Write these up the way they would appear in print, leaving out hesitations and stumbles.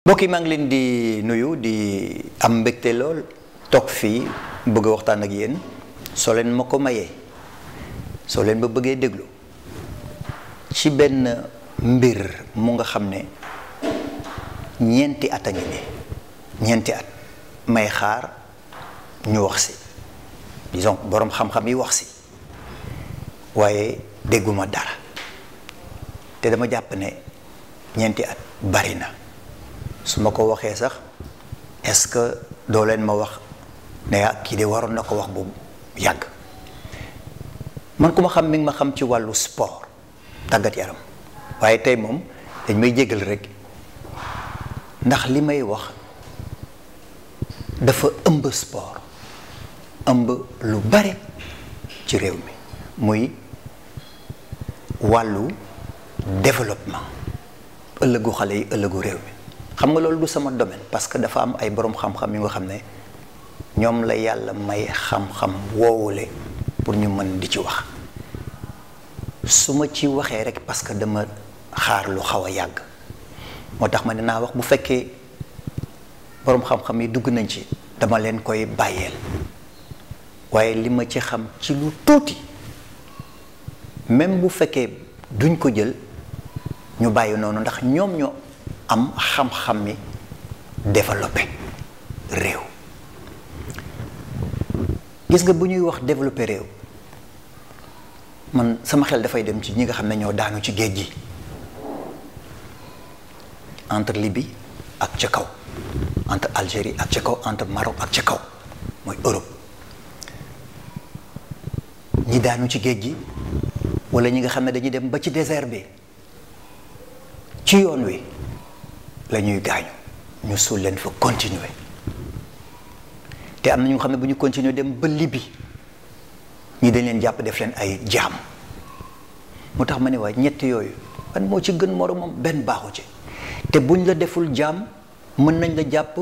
mbokk yi maa ngi leen di nuyu di am mbégte lool toog fii bëgg a waxtaan ak yéen soo leen ma ko mayee soo leen ba bëggee déglu ci benn mbir mu nga xam ne ñeenti at a ngi nii ñeenti at may xaar ñu wax si disons boroom xam-xam yi wax si waaye dégguma dara te dama jàpp ne ñeenti at bari na su ma ko waxee sax est-ce que doo leen ma wax ne kii de waroon na ko wax bu yàgg man ku ma xam mi ngi ma xam ci wàllu sport tàggat yaram waaye tey moom dañ may jégal rek ndax li may wax dafa ëmb sport ëmb lu bare ci réew mi muy wàllu développement ëllëgu xale yi ëllëgu réew mi xam nga loolu du sama domaine parce que dafa am ay boroom xam-xam yu nga xam ne ñoom la yàlla may xam-xam woowule pour ñu mën di ci wax su ma ci waxee rek parce que dama xaar lu xaw a yàgg moo tax ma ne naa wax bu fekkee boroom xam-xam yi dugg nañ ci dama leen koy bàyyeel waaye li ma ci xam ci lu tuuti même bu fekkee duñ ko jël ñu bàyyi noonu ndax ñoom ñoo am xam-xam mi développé réew gis nga bu ñuy wax développé réew man sama xel dafay dem ci ñi nga xam ne ñoo daanu ci géej gi entre Libye ak ca kaw entre Algérie ak ca kaw entre Maroc ak ca kaw mooy Europe ñi daanu ci géej gi wala ñi nga xam ne dañuy dem ba ci désert bi ci yoon wi la ñuy gaañu ñu suul leen fa continuer te am na ñu nga xam ne bu ñu continuer dem ba Libye ñi dañ leen jàpp def leen ay jaam mu tax ma ne waaye ñett yooyu ban moo ci gën moromam benn baaxu ci te buñ la deful jaam mën nañ la jàpp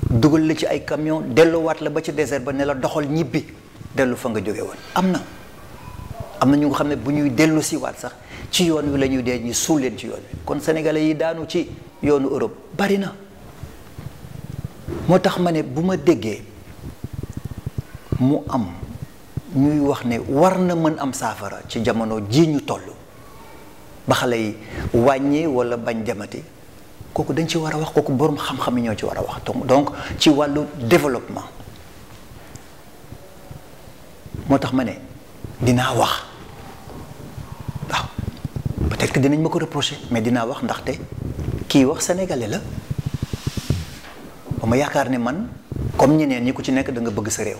dugal la ci ay camion delluwaat la ba ci désert ba ne la doxal ñibbi dellu fa nga jóge woon am na ñu nga xam ne bu ñuy dellu si waat sax ci yoon wi la ñuy dee ñu suul leen ci yoon wi kon sénégalais yi daanu ci yoonu Europe bari na moo tax ma ne bu ma déggee mu am ñuy wax ne war na mën am saafara ci jamono ji ñu toll ba xale yi wàññi walla bañ demati kooku dañ ci war a wax kooku boroom xam-xam yi ñoo ci war a wax donc ci wàllu développement moo tax ma ne dinaa wax waaw peut-être que dinañ ma ko reprocher mais dinaa wax ndaxte kii wax sénégalais la ba ma yaakaar ne man comme ñeneen ñi ku ci nekk da nga bëgg sa réew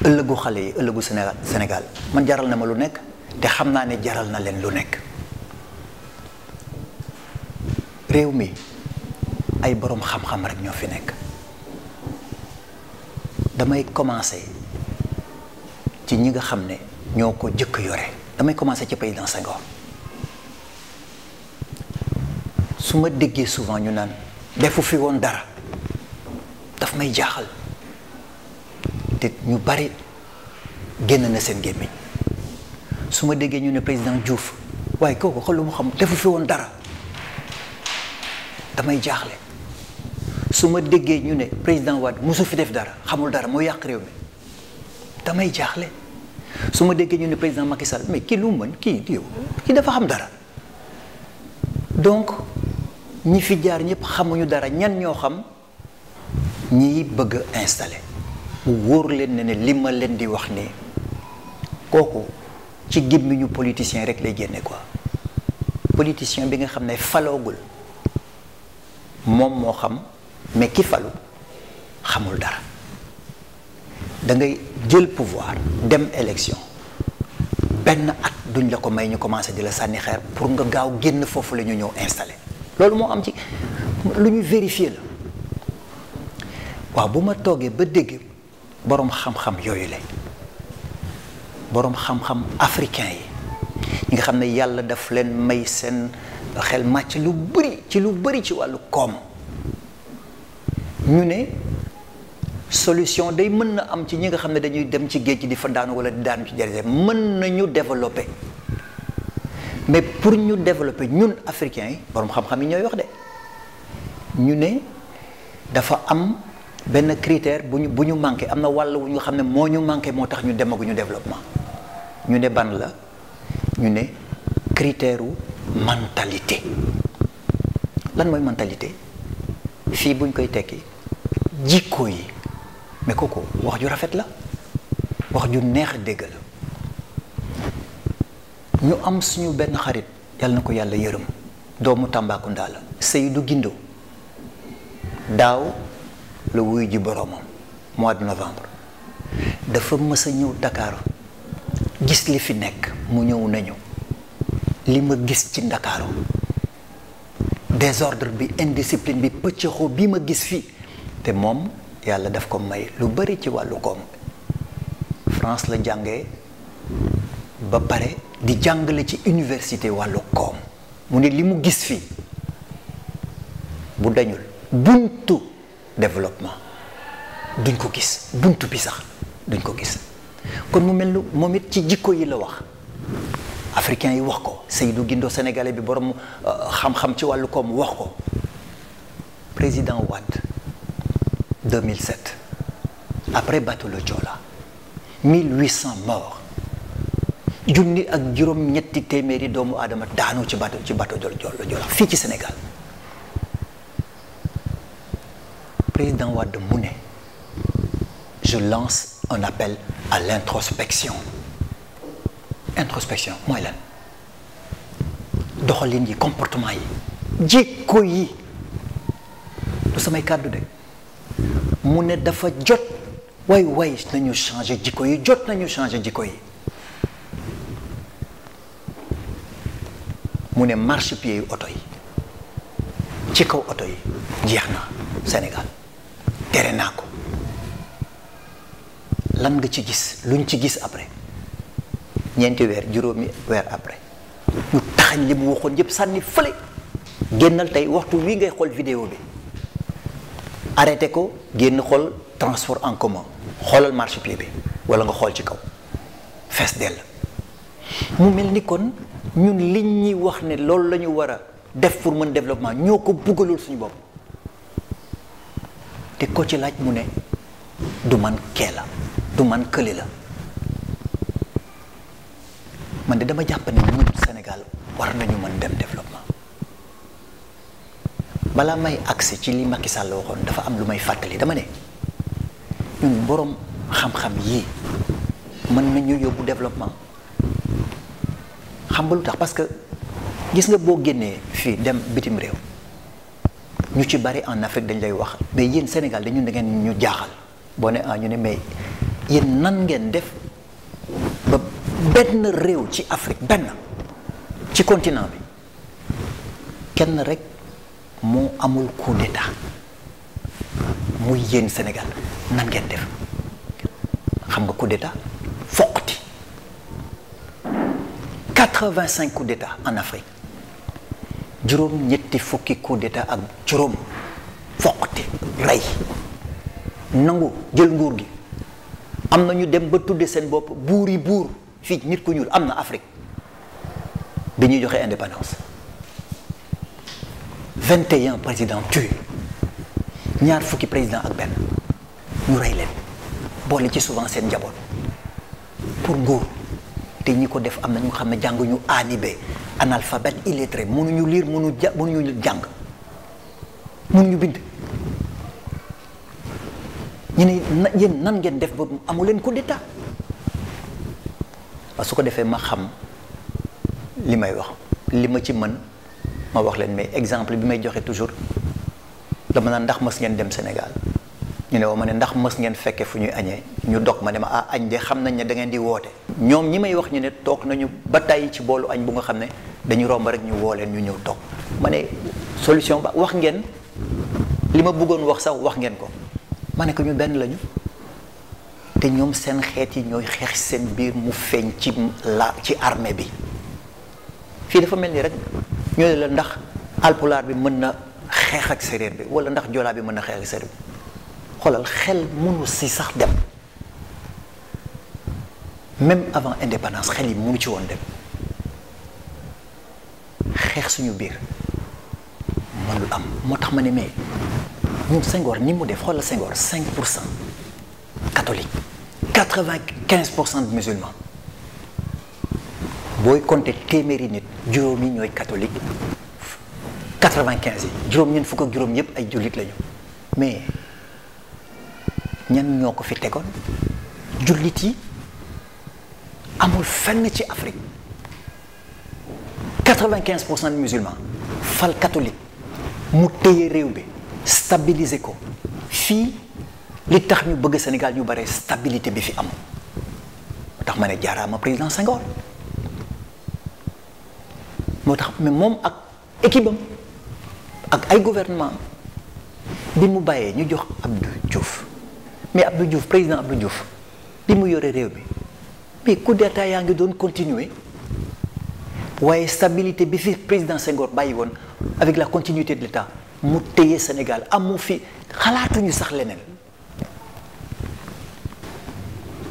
ëllëgu xale yi ëllëgu Sénégal man jaral na ma lu nekk te xam naa ne jaral na leen lu nekk réew mi ay boroom xam-xam rek ñoo fi nekk damay commencer ci ñi nga xam ne ñoo ko jëkk yore damay commencer ci président Senghor su ma déggee souvent ñu naan defu fi woon dara daf may jaaxal te ñu bari génn na seen gémmiñ su ma déggee ñu ne président Diouf waaye kooku xool lu mu xam defu fi woon dara damay jaaxle su ma déggee ñu ne président Wade mosu fi def dara xamul dara moo yàq réew mi damay jaaxle su ma déggee ñu ne président Macky Sall mais kii lu mu mën kii dafa xam dara donc ñi fi jaar ñëpp xamuñu dara ñan ñoo xam ñiy bëgg a installé mu wóor leen ne li ma leen di wax ne kooku ci gémmiñu politicien rek lay génne quoi politicien bi nga xam ne faloogul moom moo xam mais ki falu xamul dara da ngay jël pouvoir dem élection benn at duñ la ko may ñu commencé di la sànni xeer pour nga gaaw génn foofu la ñu ñëw installé loolu moo am ci lu ñuy vérifier la waaw bu ma toogee ba dégg boroom xam-xam yooyu la boroom xam-xam africain yi ñi nga xam ne yàlla daf leen may seen xel màcc lu bëri ci wàllu koom ñu ne solution day mën na am ci ñi nga xam ne dañuy dem ci géej gi di fa daanu wala di daanu ci désert mën nañu développer mais pour ñu développer ñun africains yi borom xam-xam yi ñooy wax de ñu ne dafa am benn critère bu ñu manqué am na wàll wu ñu xam ne moo ñu manqué moo tax ñu demaguñu développement ñu ne ban la ñu ne critère u mentalité. lan mooy mentalité fii buñ koy tekki jikko yi mais kooku wax ju rafet la wax ju neex a dégg la ñu am suñu benn xarit yàlla na ko yàlla yërëm doomu Tambacounda la Seydou Guindo daaw la wuyu ji boroomam mois de novembre dafa mës a ñëw Dakar gis li fi nekk mu ñëw nañu li ma gis ci Ndakaaru désordre bi indiscipline bi pëccëxoo bi ma gis fii te moom yàlla daf ko may lu bari ci wàllu koom France la jàngee ba pare di jàngale ci université wàllu koom mu ne li mu gis fii bu dañul buntu développement duñ ko gis buntu bi sax duñ ko gis kon mu mel ni moom it ci jikko yi la wax africain yi wax ko Seydou Guindo sénégalais bi borom xam-xam ci wàllu koom wax ko président Wade 2007 après bateau le Joola 1800 morts junni ak juróom-ñetti téeméeri doomu aadama daanu ci bateau Joola fii ci Sénégal président Wade mu ne je lance un appel à l'introspection mooy lan doxalin yi comportement yi jikko yi du samay kàddu de mu ne dafa jot way nañu changer jikko yi jot nañu changer jikko yi mu ne marchepied yu oto yi ci kaw oto yi jeex na Sénégal tere naa ko lan nga ci gis luñ ci gis après ñeenti weer juróomi weer après ñu taxañ li mu waxoon yëpp sànni fële génnal tey waxtu wi ngay xool vidéo bi arrêté ko génn xool transport en commun xoolal marchepied bi wala nga xool ci kaw fees dell mu mel ni kon ñun liñ ñi wax ne loolu la ñu war a def pour mën développement ñoo ko buggalul suñu bopp te ko ci laaj mu ne du man kee la du man kële la man de dama jàpp ne ñun Sénégal war nañu mën dem développement balaa may agsi ci li Macky Sall waxoon dafa am lu may fàttali dama ne ñun boroom xam-xam yii mën nañu yóbbu développement xam nga lu tax parce que gis nga boo génnee fii dem bitim réew ñu ci bari en Afrique dañ lay wax mais yéen Sénégal dañu da ngeen ñu jaaxal boo ne ñu ne mais yéen nan ngeen def ba benn réew ci Afrique benn ci continent bi kenn rek moo amul coup d'état muy yéen Sénégal nan ngeen def xam nga coup d'état foqati 85 coups d'état en Afrique juróom ñetti fukki coup d'état ak juróom foqati rey nangu jël nguur gi am na ñu dem ba tudde seen bopp buur yi buur fii nit ku ñuul am na Afrique bi ñuy joxe indépendance 21 présidents tués ñaar fukki président ak benn ñu rey leen boole ci souvent seen njaboot pour nguur te ñi ko def am na ñu xam ne jànguñu A ni B analphabète illettré mënuñu lire mënuñu jàng mënuñu bind ñu ne yéen nan ngeen def ba amu leen coup d'état parce que su ko defee ma xam li may wax li ma ci mën ma wax leen mais exemple bi may joxe toujours dama naan ndax mës ngeen dem Sénégal ñu ne woo ma ne ndax mës ngeen fekke fu ñuy añee ñu dog ma ne ma añ de xam nañ ne da ngeen di woote ñoom ñi may wax ñu ne toog nañu ba tàyyi ci boolu añ bu nga xam ne dañu romb rek ñu woo leen ñu ñëw toog ma ne solution ba wax ngeen li ma bëggoon wax sax wax ngeen ko ma ne ko ñu benn lañu te ñoom seen xeet yi ñooy xeex seen biir mu feeñ ci armée bi fii dafa mel ni rek ñoo ne la ndax alpulaar bi mën na xeex ak séréer bi wala ndax joolaa bi mën na xeex ak séréer bi xoolal xel mënu si sax dem même avant indépendance xel yi mënu ci woon dem xeex suñu biir mënul am moo tax ma ne mais ñun Senghor ni mu def xoolal Senghor 5% catholique 95% de musulmans booy compter téeméeri nit juróom yi ñooy catholique 95 yi juróom ñeent fukk ak juróom yépp ay jullit lañu mais ñan ñoo ko fi tegoon jullit yi amul fenn ci Afrique 95% de musulmans fal catholique mu téye réew bi stabiliser ko fii li tax ñu bëgg Sénégal ñu bare stabilité bi fi am moo tax ma ne jaaraama président Senghor moo tax mais moom ak équipe am ak ay gouvernement bi mu bàyyee ñu jox Abdou Diouf mais Abdou Diouf président Abdou Diouf bi mu yore réew bi mais coup d'état yaa ngi doon continuer waaye stabilité bi fi président Senghor bàyyi woon avec la continuité de l'État mu téye Sénégal amu fi xalaatuñu sax leneen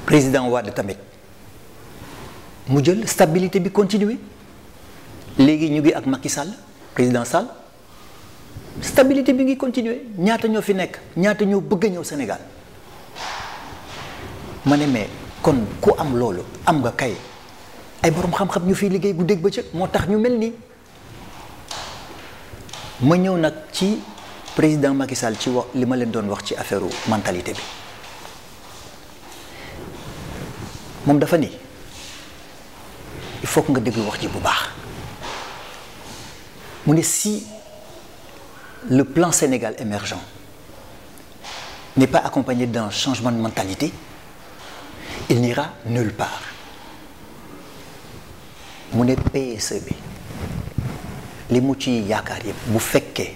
président Wade tamit mu jël stabilité bi continuer léegi ñu ngi ak Macky Sall président Sall stabilité bi ngi continuer ñaata ñoo fi nekk ñaata ñoo bëgg a ñëw Sénégal ma ne mais kon ku am loolu am nga kay ay borom xam-xam ñu fiy liggéey guddeeg bëccëg moo tax ñu mel nii ma ñëw nag ci président Macky Sall ci wax li ma leen doon wax ci affaire mentalité bi moom dafa ni il faut que nga déglu wax ji bu baax mu ne si le plan Sénégal émergent n'est pas accompagné d'un changement de mentalité il n'ira nulle part mu ne PSE bi li mu ci yaakaar yëpp bu fekkee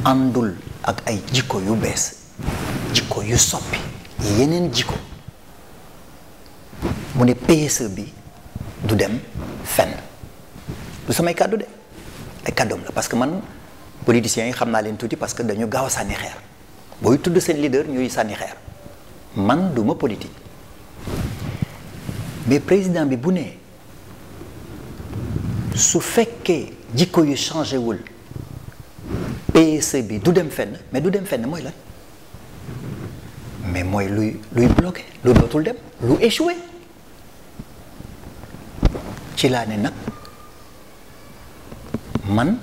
àndul ak ay jikko yu bees jikko yu soppi yeneen jikko mu ne PSE bi du dem fenn du samay kàddu de ay kàddoom la parce que man politiciens yi xam naa leen tuuti parce que dañu gaaw a sànni xeer booy tudd seen leader ñuy sànni xeer man duma politique mais président bi bu ne su fekkee jikko yu changé wul PSE bi du dem fenn mais du dem fenn mooy lan mais mooy luy bloqué lu dootul dem lu échoué ci laa ne nag man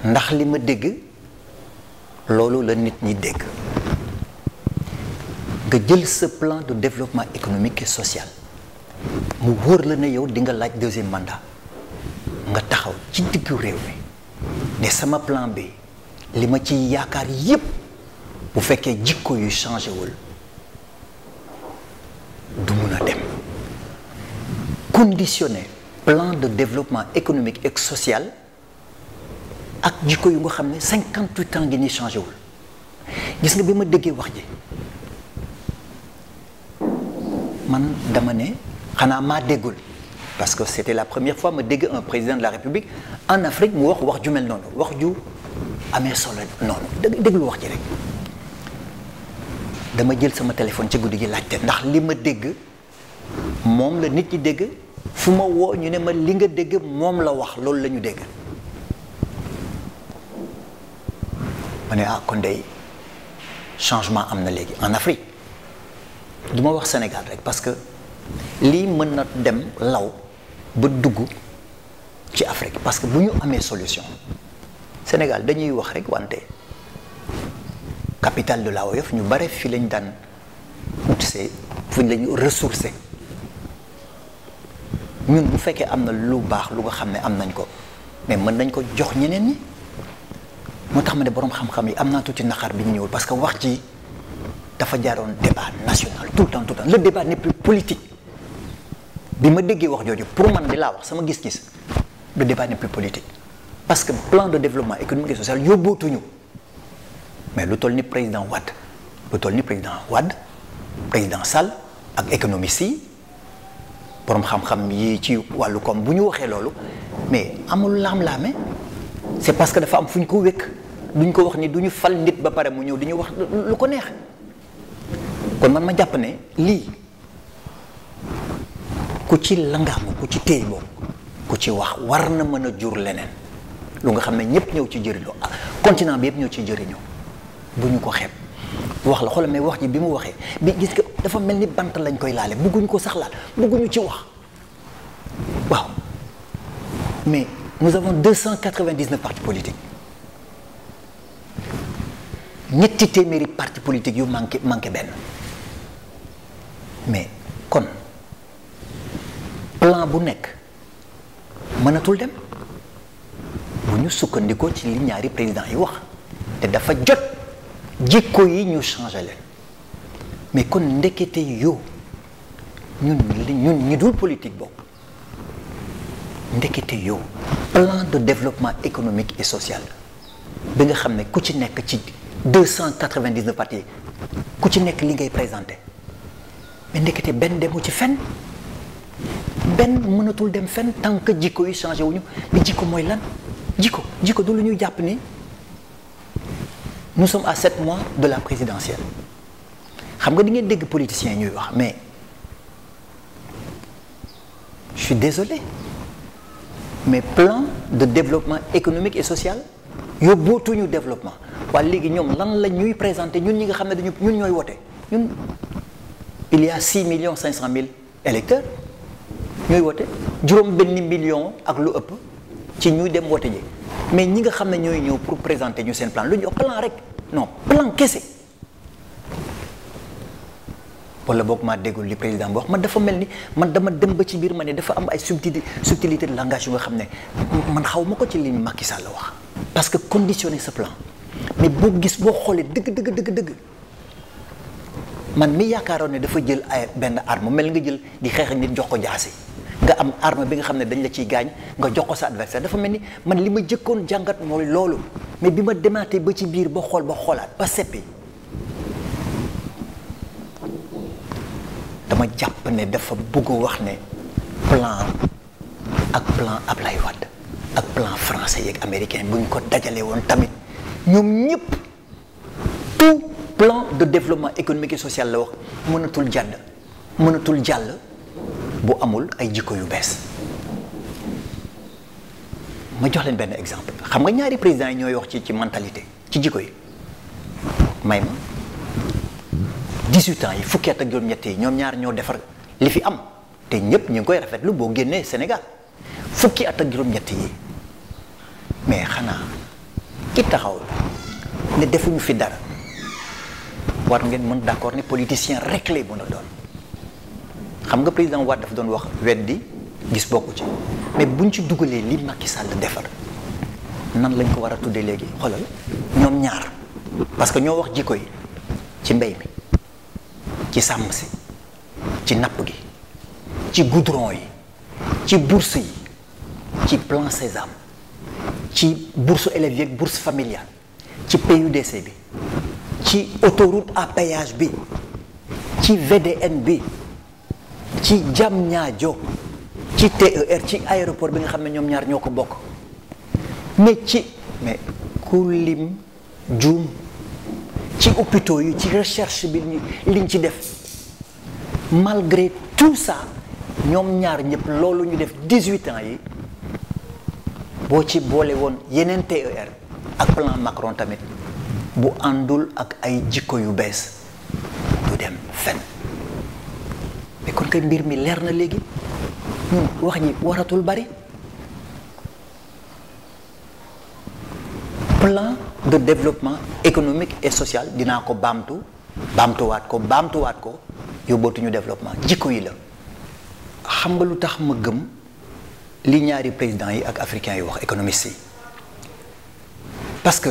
ndax li ma dégg loolu la nit ñi dégg nga jël ce plan de développement économique et social mu wóor la ne yow di nga laaj deuxième mandat nga taxaw ci diggu réew mi ne sama plan bi li ma ci yaakaar yépp bu fekkee jikko yu changé wul du mun a dem conditionner plan de développement économique et social ak jikko yu nga xam ne 58 ans ngi ni changé wul gis nga bi ma déggee wax ji man dama ne xanaa maa déggul parce que c'était la première fois ma dégg un président de la République en Afrique mu wax ju mel noonu wax ju amee solo noonu déglu wax ji rek dama jël sama téléphone ci guddi gi laajte ndax li ma dégg moom la nit ñi dégg fu ma woo ñu ne ma li nga dégg moom la wax loolu la ñu dégg ma ne kon day changement am na léegi en Afrique du ma wax Sénégal rek parce que lii mën na dem law ba dugg ci Afrique parce que bu ñu amee solution Sénégal dañuy wax rek wante capitale de la Oyof ñu bare fii lañ daan utse fu ñu lañu ressourcé ñun bu fekkee am na lu baax lu nga xam ne am nañ ko mais mën nañ ko jox ñeneen ñi moo tax ma ne boroom xam-xam yi am naa tuuti naqar bi ñu ñëwul parce que wax ci dafa jaaroon débat national tout le temps le débat n'est plus politique bi ma déggee wax jooju pour man di laa wax sama gis-gis le débat n'est plus politique parce que plan de développement économique et social yóbbootuñu mais lu toll ni président Wade président Sall ak économiste yi boroom xam-xam yi ci wàllu koom bu ñu waxee loolu mais amul laam-laame c'est parce que dafa am fu ñu ko wékk duñ ko wax ni du ñu fal nit ba pare mu ñëw di ñu wax lu ko neex kon man ma jàpp ne lii ku ci langaamu ku ci téye boobu ku ci wax war na mën a jur leneen lu nga xam ne ñëpp ñëw ci jëriñoo continent bi yëpp ñëw ci jëriñoo bu ñu ko xeeb wax la xoolal mais wax ji bi mu waxee bi gis nga dafa mel ni bant lañ koy laale bëgguñu ko sax laal bëgguñu ci wax waaw mais nous avons 299 partis politiques ñetti téeméeri partis politiques yu manqué benn mais kon plan bu nekk mënatul dem bu ñu sukkandikoo ci li ñaari président yi wax te dafa jot jikko yi ñu changé leen mais kon ndekete yoo ñun ñi dul politique boobu ndekete yoo plan de développement économique et social bi nga xam ne ku ci nekk ci 299 partis ku ci nekk li ngay présenté mais ndekete benn demu ci fenn benn mënatul dem fenn tant que jikko yi changé wuñu mais jikko mooy lan jikko du lu ñuy jàpp ni nous sommes à 7 mois de la présidentielle xam nga di ngeen dégg politiciens yi ñuy wax mais je suis désolé mais plan de développement économique et social yóbbootuñu développement waaye léegi ñoom lan la ñuy présenter ñun ñi nga xam ne ñun ñooy wote ñun il y a 6,5 millions électeurs ñooy wote juróom benn million ak lu ëpp ci ñuy dem wote ji mais ñi nga xam ne ñooy ñëw pour présenter ñu seen plan lu ñu wax plan rek non plan kese wala boog maa déggul li président bi wax man dafa mel ni man dama dem ba ci biir ma ne dafa am ay subtilité de langage yu nga xam ne man xaw ma ko ci li Macky Sall la wax parce que conditionner ce plan mais boo xoolee dëgg man mi yaakaaroon ne dafa jël ay benn arme mel nga jël di xeex ak nit jox ko jaasi nga am arme bi nga xam ne dañ la ciy gaañ nga jox ko sa adversaire dafa mel ni man li ma jëkkoon jàngat mooy loolu mais bi ma demaatee ba ci biir ba xoolaat ba seppi dama jàpp ne dafa bëgg wax ne plan Ablaye Wade ak plan français yeeg américain bu ñu ko dajalee woon tamit ñoom ñëpp tout plan de développement économique et social la wax mënatul jàll bu amul ay jikko yu bees ma jox leen benn exemple xam nga ñaari présidents yi ñooy wax ci mentalité ci jikko yi may ma 18 ans yi fukki at ak juróom-ñett yi ñoom ñaar ñoo defar li fi am te ñëpp ñu ngi koy rafetlu boo génnee Sénégal fukki at ak juróom-ñett yi mais xanaa ki taxaw ne defuñu fi dara war ngeen mën d'accord ne politicien rek lay mën a doon xam nga président Wade dafa doon wax weddi gis bokku ci mais buñ ci dugalee li Macky Sall defar nan lañ ko war a tuddee léegi xoolal ñoom ñaar parce que ñoo wax jikko yi ci mbay mi ci sàmm si ci napp gi ci goudron yi ci bourse yi ci plan Sésame ci bourse élèves yeeg bourse familiale ci PUDC bi ci autoroute à péage bi ci VDN bi ci Diamniadio ci TER ci aéroport bi nga xam ne ñoom ñaar ñoo ko bokk mais ku lim juum ci hôpitaux yi ci recherche bi liñ ci def malgré tout ça ñoom ñaar ñëpp loolu ñu def 18 ans yi boo ci boole woon yeneen TER ak plan Macron tamit bu àndul ak ay jikko yu bees du dem fenn mais kon kay mbir mi leer na léegi ñun wax ñi waratul bari plan de développement économique et social dinaa ko baamtuwaat ko yóbbootuñu développement jikko yi la xam nga lu tax ma gëm li ñaari présidents yi ak africains yi wax économistes yi parce que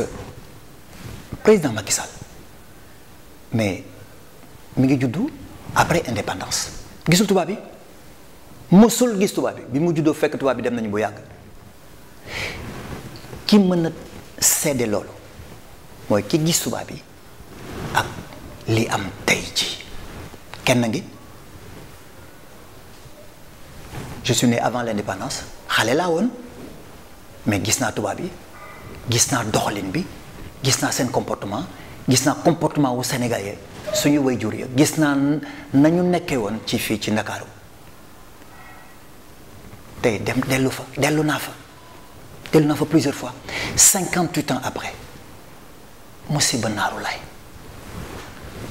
président Macky Sall mais mi ngi juddu après indépendance gisul tubaab bi mësul gis tubaab bi mu juddoo fekk tubaab bi dem nañu bu yàgg ki mën a seede loolu mooy ki gis tubaab bi ak li am tey ci kenn ngi je suis né avant l'indépendance xale laa woon mais gis naa tubaab yi gis naa doxalin bi gis naa seen comportement gis naa comportement wu sénégalais suñu waajur ya gis naa nañu nekkee woon ci fii ci Ndakaaru tey dellu naa fa dellu naa fa plusieurs fois 58 ans après musiba naaru laay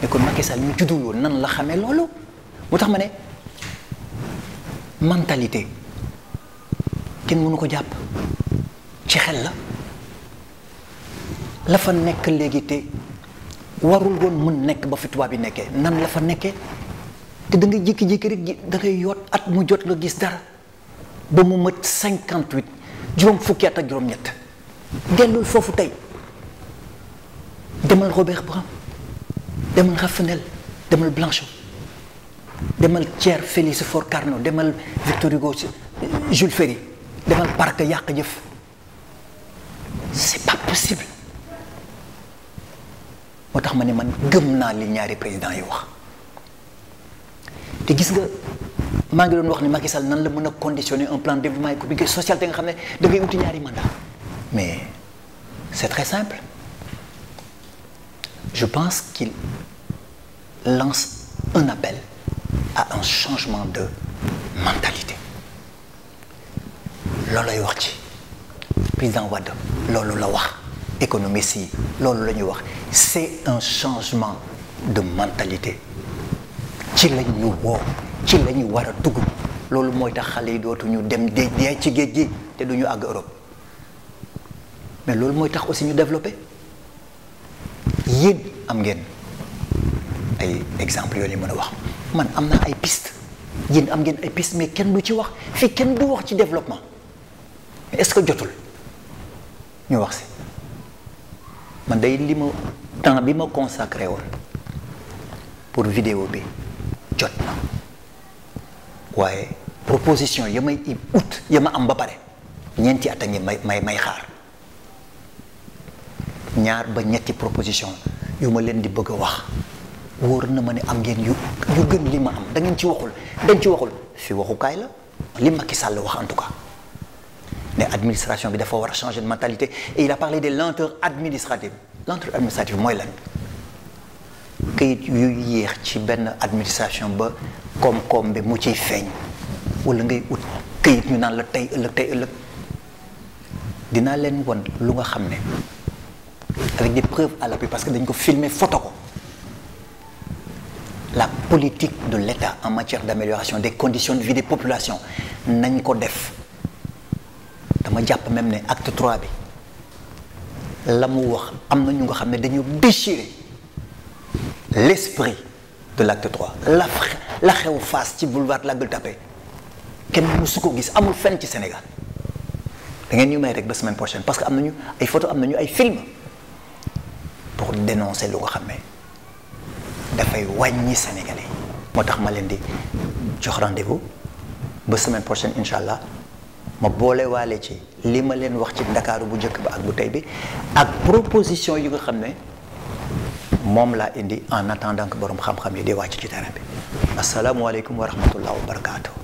mais kon Macky Sall ñu juddu woon nan la xamee loolu moo tax ma ne mentalité kenn mënu ko jàpp ci xel la fa nekk léegi te warul woon mën nekk ba fi tubaab bi nekkee nan la fa nekkee te da ngay jékki-jékki rek da ngay yoot at mu jot nga gis dara ba mu mat 58 juróom fukki at ak juróom-ñett dellul foofu tey demal Robert Brown demal Raffenel demal Blanchot demal Thiers Félix Faure Carnot demal Victor Hugo Jules Ferry demal Parc yàq jëf c'est pas possible moo tax ma ne man gëm naa li ñaari président yi wax te gis nga maa ngi doon wax ni Macky Sall nan la mën a conditionner un plan de développement économique et social te nga xam ne da ngay uti ñaari mandat mais c'est très simple je pense qu'il lance un appel à un changement de mentalité loolu lay wax ci président Wade loolu la wax économiste yi loolu la ñuy wax c'est un changement de mentalité ci la ñu woo ci la ñu war a dugg loolu mooy tax xale yi dootuñu dem dee ci géej gi te duñu àgg Europe mais loolu mooy tax aussi ñu développer yéen am ngeen ay exemples yoo leen mën a wax man am naa ay pistes yéen am ngeen ay pistes mais kenn du ci wax fii kenn du wax ci développement mais est-ce que jotul ñu wax si man day li ma temps bi ma consacré woon pour vidéo bi jot na waaye proposition ya may ut ya ma am ba pare ñeenti at a ngi may xaar ñaar ba ñetti proposition yu ma leen di bëgg a wax wóor na ma ne am ngeen yu gën li ma am da ngeen ci waxul dañ ci waxul fi waxukaay la li Macky Sall wax en tout cas ne administration bi dafa war a changer de mentalité et il a parlé des lenteurs administratives lenteur administrative mooy lan këyit yu yéex ci benn administration ba koom-koom bi mu ciy feeñ wala ngay ut këyit ñu naan la tey ëllëg dinaa leen won lu nga xam ne avec des preuves à l'appui parce que dañ ko filmer photo ko la politique de l'État en matière d'amélioration des conditions de vie des populations nañ ko def dama jàpp même ne acte 3 bi la mu wax am na ñu nga xam ne dañu déchirer l'esprit de l'acte 3 la xew Fass ci boulevard La Gueule Tapée kenn mësu ko gis amul fenn ci Sénégal da ngeen ñu may rek ba semaine prochaine parce que am nañu ay photo am nañu ay film pour dénoncer lu nga xam ne dafay wàññi Sénégalais moo tax ma leen di jox rendez-vous ba semaine prochaine incha allah ma boole waale ci li ma leen wax ci Ndakaaru bu njëkk ba ak bu tey bi ak proposition yu nga xam ne moom laa indi en attendant que borom xam-xam yi di wàcc ci terrain bi asalaamualeykum wa rahmatullah wa barakaatu.